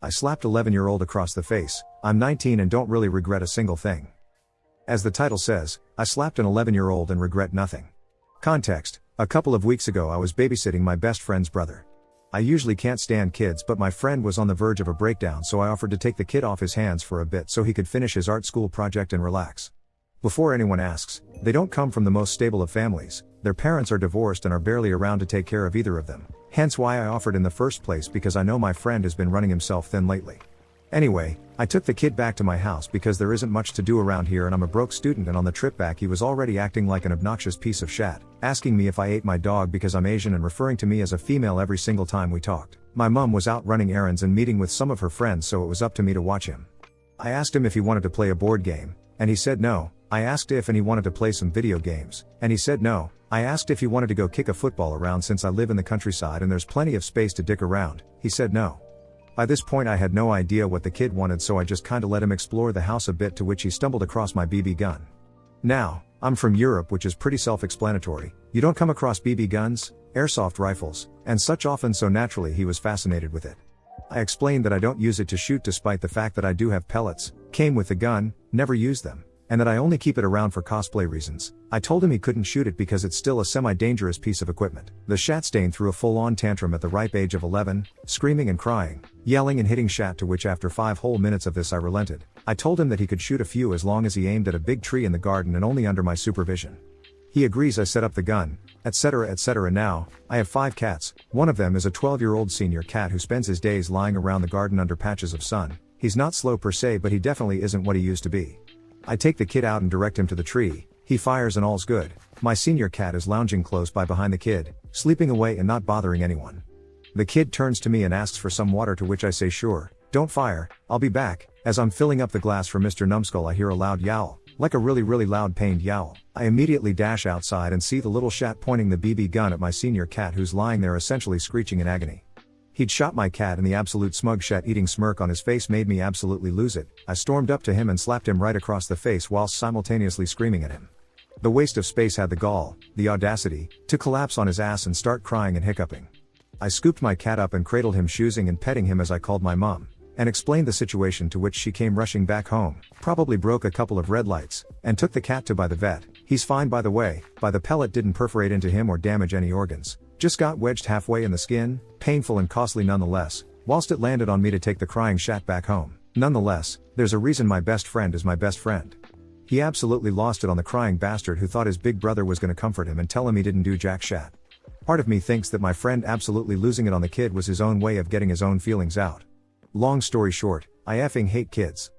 I slapped 11-year-old across the face. I'm 19 and don't really regret a single thing. As the title says, I slapped an 11-year-old and regret nothing. Context: a couple of weeks ago I was babysitting my best friend's brother. I usually can't stand kids, but my friend was on the verge of a breakdown, so I offered to take the kid off his hands for a bit so he could finish his art school project and relax. Before anyone asks, they don't come from the most stable of families. Their parents are divorced and are barely around to take care of either of them. Hence why I offered in the first place, because I know my friend has been running himself thin lately. Anyway, I took the kid back to my house because there isn't much to do around here and I'm a broke student, and on the trip back he was already acting like an obnoxious piece of shat, asking me if I ate my dog because I'm Asian and referring to me as a female every single time we talked. My mom was out running errands and meeting with some of her friends, so it was up to me to watch him. I asked him if he wanted to play a board game, and he said no. I asked if he wanted to play some video games, and he said no. I asked if he wanted to go kick a football around since I live in the countryside and there's plenty of space to dick around. He said no. By this point I had no idea what the kid wanted, so I just kinda let him explore the house a bit, to which he stumbled across my BB gun. Now, I'm from Europe, which is pretty self-explanatory. You don't come across BB guns, airsoft rifles, and such often, so naturally he was fascinated with it. I explained that I don't use it to shoot, despite the fact that I do have pellets, came with the gun, never use them, and that I only keep it around for cosplay reasons. I told him he couldn't shoot it because it's still a semi-dangerous piece of equipment. The shat stain threw a full-on tantrum at the ripe age of 11, screaming and crying, yelling and hitting shat, to which after 5 whole minutes of this I relented. I told him that he could shoot a few as long as he aimed at a big tree in the garden and only under my supervision. He agrees. I set up the gun, etc, etc. Now, I have 5 cats. One of them is a 12-year-old senior cat who spends his days lying around the garden under patches of sun. He's not slow per se, but he definitely isn't what he used to be. I take the kid out and direct him to the tree. He fires and all's good. My senior cat is lounging close by behind the kid, sleeping away and not bothering anyone. The kid turns to me and asks for some water, to which I say sure, don't fire, I'll be back. As I'm filling up the glass for Mr. Numbskull, I hear a loud yowl, like a really loud pained yowl. I immediately dash outside and see the little shat pointing the BB gun at my senior cat, who's lying there essentially screeching in agony. He'd shot my cat, and the absolute smug shat-eating smirk on his face made me absolutely lose it. I stormed up to him and slapped him right across the face whilst simultaneously screaming at him. The waste of space had the gall, the audacity, to collapse on his ass and start crying and hiccuping. I scooped my cat up and cradled him, choosing and petting him as I called my mom, and explained the situation, to which she came rushing back home, probably broke a couple of red lights, and took the cat to by the vet. He's fine, by the way. The pellet didn't perforate into him or damage any organs. Just got wedged halfway in the skin, painful and costly nonetheless, whilst it landed on me to take the crying shat back home. Nonetheless, there's a reason my best friend is my best friend. He absolutely lost it on the crying bastard who thought his big brother was gonna comfort him and tell him he didn't do jack shat. Part of me thinks that my friend absolutely losing it on the kid was his own way of getting his own feelings out. Long story short, I effing hate kids.